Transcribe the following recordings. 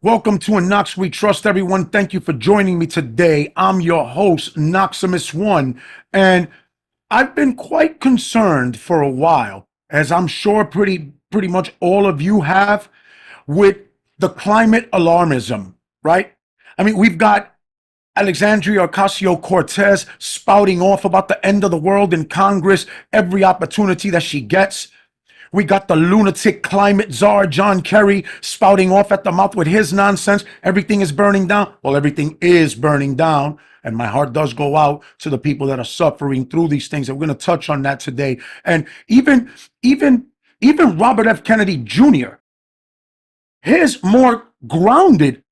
Welcome to KNOXX We Trust, everyone. Thank you for joining me today. I'm your host, Noximus One, and I've been quite concerned for a while, as I'm sure pretty much all of you have, with the climate alarmism, right? I mean, we've got Alexandria Ocasio-Cortez spouting off about the end of the world in Congress every opportunity that she gets. We got the lunatic climate czar, John Kerry, spouting off at the mouth with his nonsense. Everything is burning down. Well, everything is burning down. And my heart does go out to the people that are suffering through these things. And we're going to touch on that today. And even Robert F. Kennedy Jr., his more grounded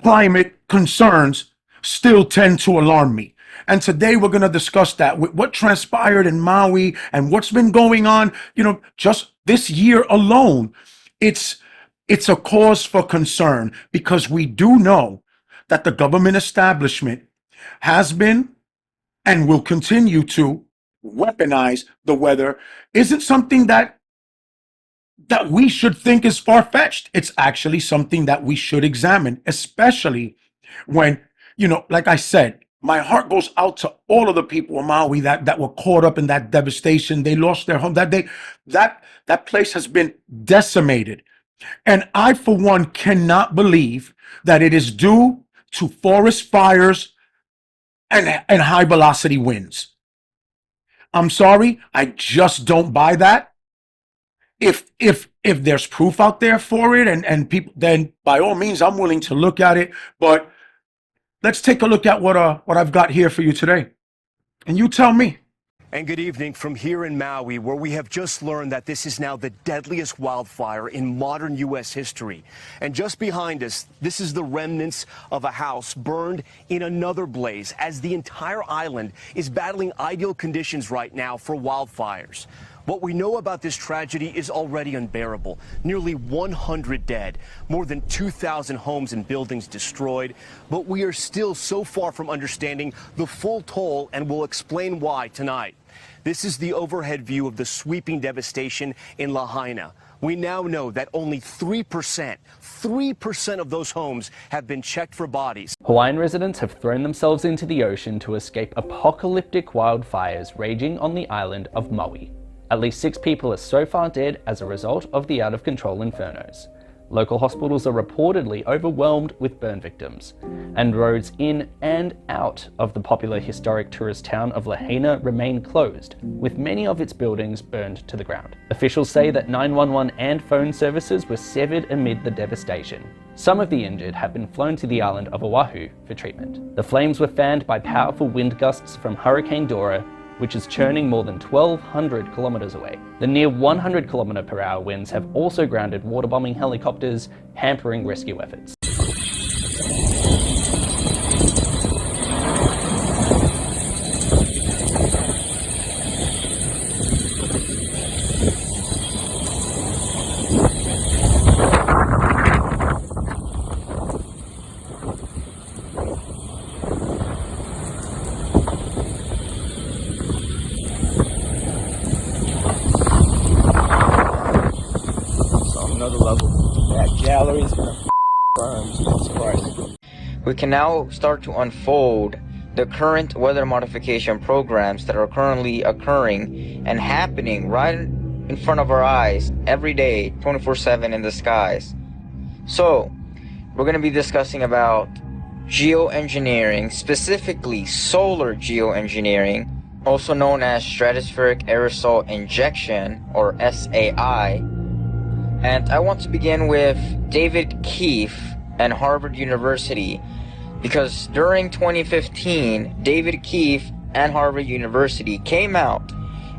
climate concerns still tend to alarm me. And today we're going to discuss that with what transpired in Maui and what's been going on, just this year alone. It's a cause for concern because we do know that the government establishment has been and will continue to weaponize the weather. Isn't something that we should think is far-fetched. It's actually something that we should examine, especially when, like I said, my heart goes out to all of the people in Maui that were caught up in that devastation. They lost their home. That place has been decimated. And I, for one, cannot believe that it is due to forest fires and high velocity winds. I'm sorry, I just don't buy that. If there's proof out there for it and people, then by all means, I'm willing to look at it. But let's take a look at what I've got here for you today. And you tell me. And good evening from here in Maui, where we have just learned that this is now the deadliest wildfire in modern U.S. history. And just behind us, this is the remnants of a house burned in another blaze, as the entire island is battling ideal conditions right now for wildfires. What we know about this tragedy is already unbearable. Nearly 100 dead, more than 2,000 homes and buildings destroyed. But we are still so far from understanding the full toll, and we'll explain why tonight. This is the overhead view of the sweeping devastation in Lahaina. We now know that only 3% of those homes have been checked for bodies. Hawaiian residents have thrown themselves into the ocean to escape apocalyptic wildfires raging on the island of Maui. At least 6 people are so far dead as a result of the out-of-control infernos. Local hospitals are reportedly overwhelmed with burn victims, and roads in and out of the popular historic tourist town of Lahaina remain closed, with many of its buildings burned to the ground. Officials say that 911 and phone services were severed amid the devastation. Some of the injured have been flown to the island of Oahu for treatment. The flames were fanned by powerful wind gusts from Hurricane Dora, which is churning more than 1,200 kilometers away. The near 100 km/h winds have also grounded waterbombing helicopters, hampering rescue efforts. We can now start to unfold the current weather modification programs that are currently occurring and happening right in front of our eyes every day, 24/7 in the skies. So, we're going to be discussing about geoengineering, specifically solar geoengineering, also known as stratospheric aerosol injection, or SAI. And I want to begin with David Keefe and Harvard University, because during 2015, David Keefe and Harvard University came out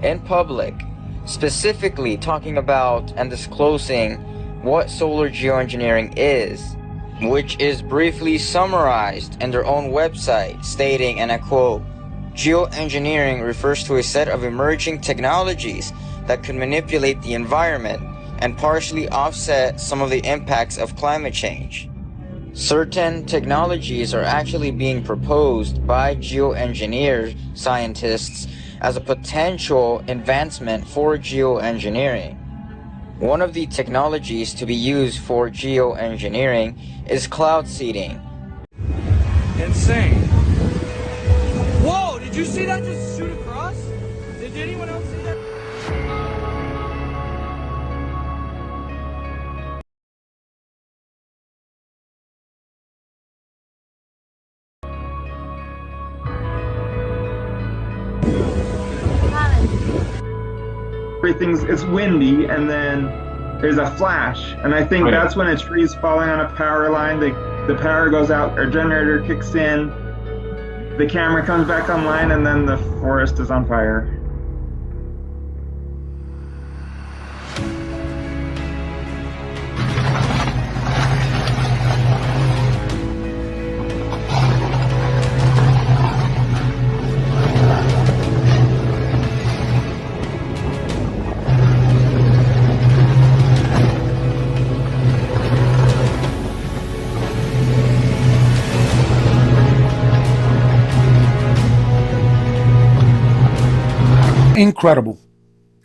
in public specifically talking about and disclosing what solar geoengineering is, which is briefly summarized in their own website, stating, and I quote, "Geoengineering refers to a set of emerging technologies that could manipulate the environment and partially offset some of the impacts of climate change. Certain technologies are actually being proposed by geoengineer scientists as a potential advancement for geoengineering. One of the technologies to be used for geoengineering is cloud seeding. Insane. Whoa, did you see that just shoot across? Did anyone else see that? It's windy, and then there's a flash, and I think that's when a tree's falling on a power line. The power goes out, our generator kicks in, the camera comes back online, and then the forest is on fire.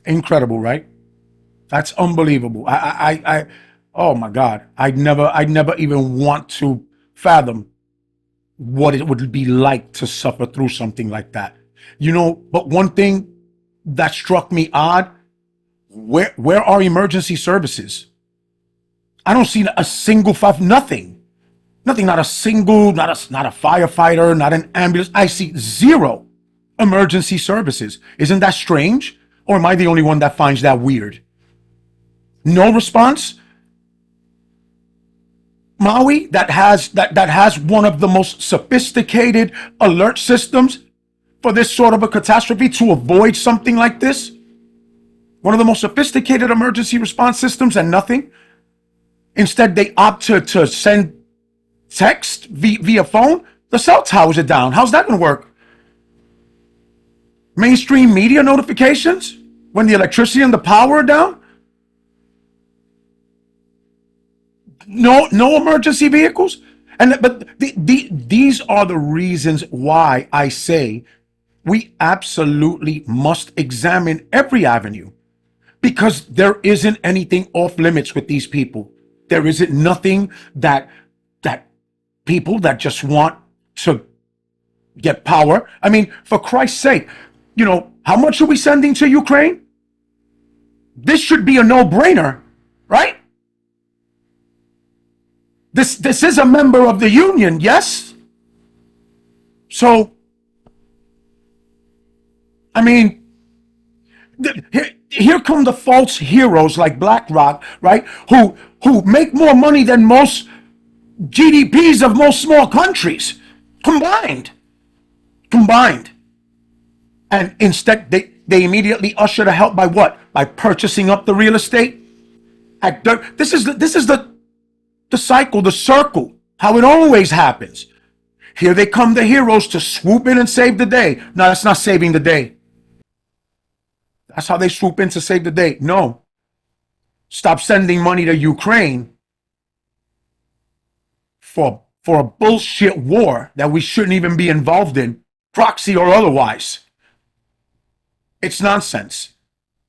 Incredible, right? That's unbelievable. Oh my God, I'd never even want to fathom what it would be like to suffer through something like that. But one thing that struck me odd, where are emergency services? I don't see a single nothing, not a single, not a firefighter, not an ambulance. I see zero emergency services. Isn't that strange? Or am I the only one that finds that weird? No response? Maui, that has one of the most sophisticated alert systems for this sort of a catastrophe, to avoid something like this. One of the most sophisticated emergency response systems, and nothing. Instead, they opt to send text via phone. The cell towers are down. How's that gonna work? Mainstream media notifications when the electricity and the power are down? No emergency vehicles. But these are the reasons why I say we absolutely must examine every avenue, because there isn't anything off limits with these people. There isn't nothing that people that just want to get power. I mean, for Christ's sake, how much are we sending to Ukraine? This should be a no-brainer, right? This is a member of the Union, yes? So, I mean, here come the false heroes like BlackRock, right? Who make more money than most GDPs of most small countries combined. And instead, they immediately usher the help by what? By purchasing up the real estate. This is the cycle, the circle, how it always happens. Here they come, the heroes, to swoop in and save the day. No, that's not saving the day. That's how they swoop in to save the day. No. Stop sending money to Ukraine for a bullshit war that we shouldn't even be involved in, proxy or otherwise. It's nonsense.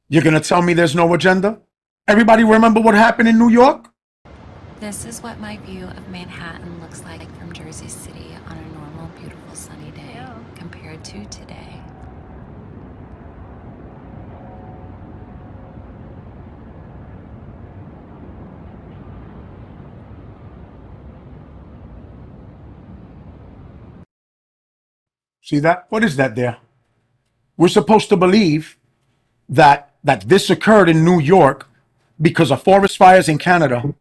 You're going to tell me there's no agenda? Everybody remember what happened in New York? This is what my view of Manhattan looks like from Jersey City on a normal, beautiful, sunny day compared to today. See that? What is that there? We're supposed to believe that this occurred in New York because of forest fires in Canada,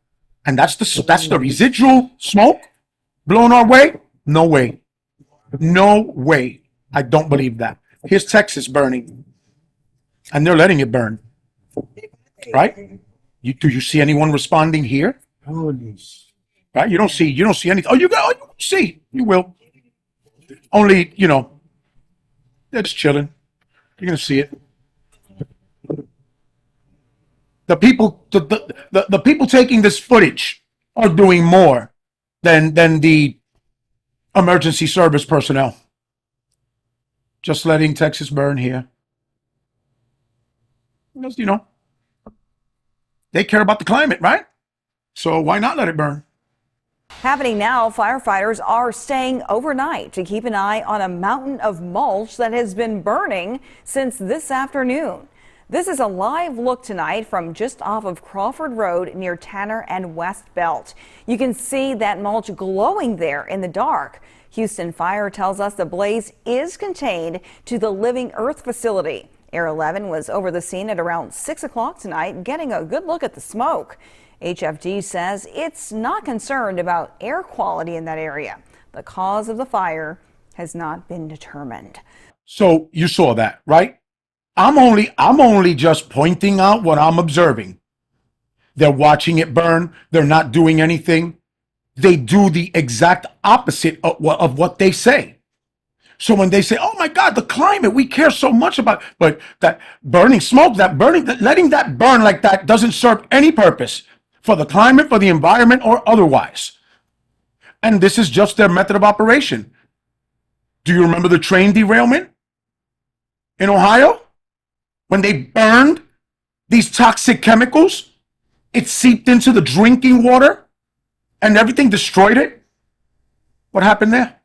and that's the residual smoke blowing our way? No way. No way. I don't believe that. Here's Texas burning, and they're letting it burn. Right? Do you see anyone responding here? Right? You don't see anything. You see. You will. Only, they're just chilling. You're gonna see it. The people taking this footage are doing more than the emergency service personnel. Just letting Texas burn here. Just, they care about the climate, right? So why not let it burn? Happening now, firefighters are staying overnight to keep an eye on a mountain of mulch that has been burning since this afternoon. This is a live look tonight from just off of Crawford Road near Tanner and West Belt. You can see that mulch glowing there in the dark. Houston Fire tells us the blaze is contained to the Living Earth facility. Air 11 was over the scene at around 6 o'clock tonight, getting a good look at the smoke. HFD says it's not concerned about air quality in that area. The cause of the fire has not been determined. So you saw that, right? I'm only just pointing out what I'm observing. They're watching it burn. They're not doing anything. They do the exact opposite of what they say. So when they say, oh my God, the climate, we care so much about, but that burning smoke, letting that burn like that doesn't serve any purpose for the climate, for the environment, or otherwise. And this is just their method of operation. Do you remember the train derailment in Ohio? When they burned these toxic chemicals, it seeped into the drinking water and everything, destroyed it. What happened there?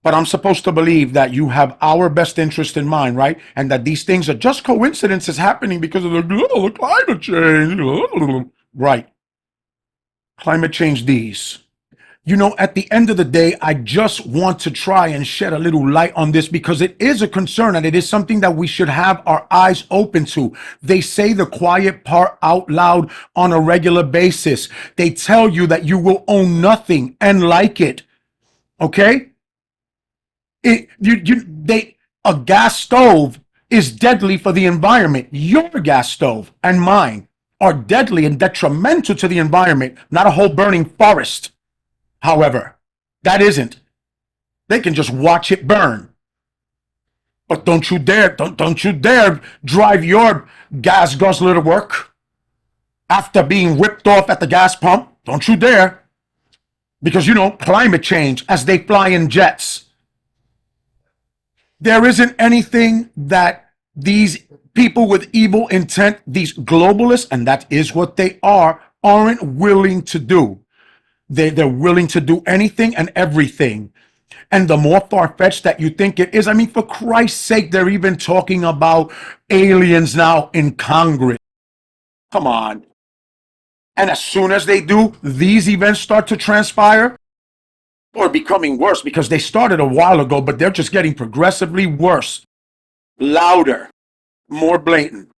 But I'm supposed to believe that you have our best interest in mind, right? And that these things are just coincidences happening because of the climate change. Right. Climate change these. You know, at the end of the day, I just want to try and shed a little light on this because it is a concern and it is something that we should have our eyes open to. They say the quiet part out loud on a regular basis. They tell you that you will own nothing and like it. Okay? A gas stove is deadly for the environment. Your gas stove and mine are deadly and detrimental to the environment, not a whole burning forest. However, that isn't. They can just watch it burn. But don't you dare drive your gas guzzler to work after being ripped off at the gas pump. Don't you dare. Because, you know, climate change as they fly in jets. There isn't anything that these people with evil intent, these globalists, and that is what they are, aren't willing to do. They're willing to do anything and everything. And the more far-fetched that you think it is, I mean, for Christ's sake, they're even talking about aliens now in Congress. Come on. And as soon as they do, these events start to transpire, or becoming worse, because they started a while ago, but they're just getting progressively worse, louder, more blatant.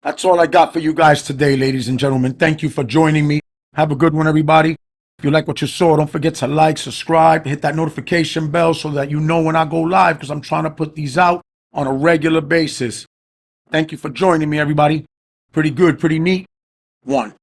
That's all I got for you guys today, ladies and gentlemen. Thank you for joining me. Have a good one, everybody. If you like what you saw, don't forget to like, subscribe, hit that notification bell so that you know when I go live, because I'm trying to put these out on a regular basis. Thank you for joining me, everybody. Pretty good, pretty neat. One.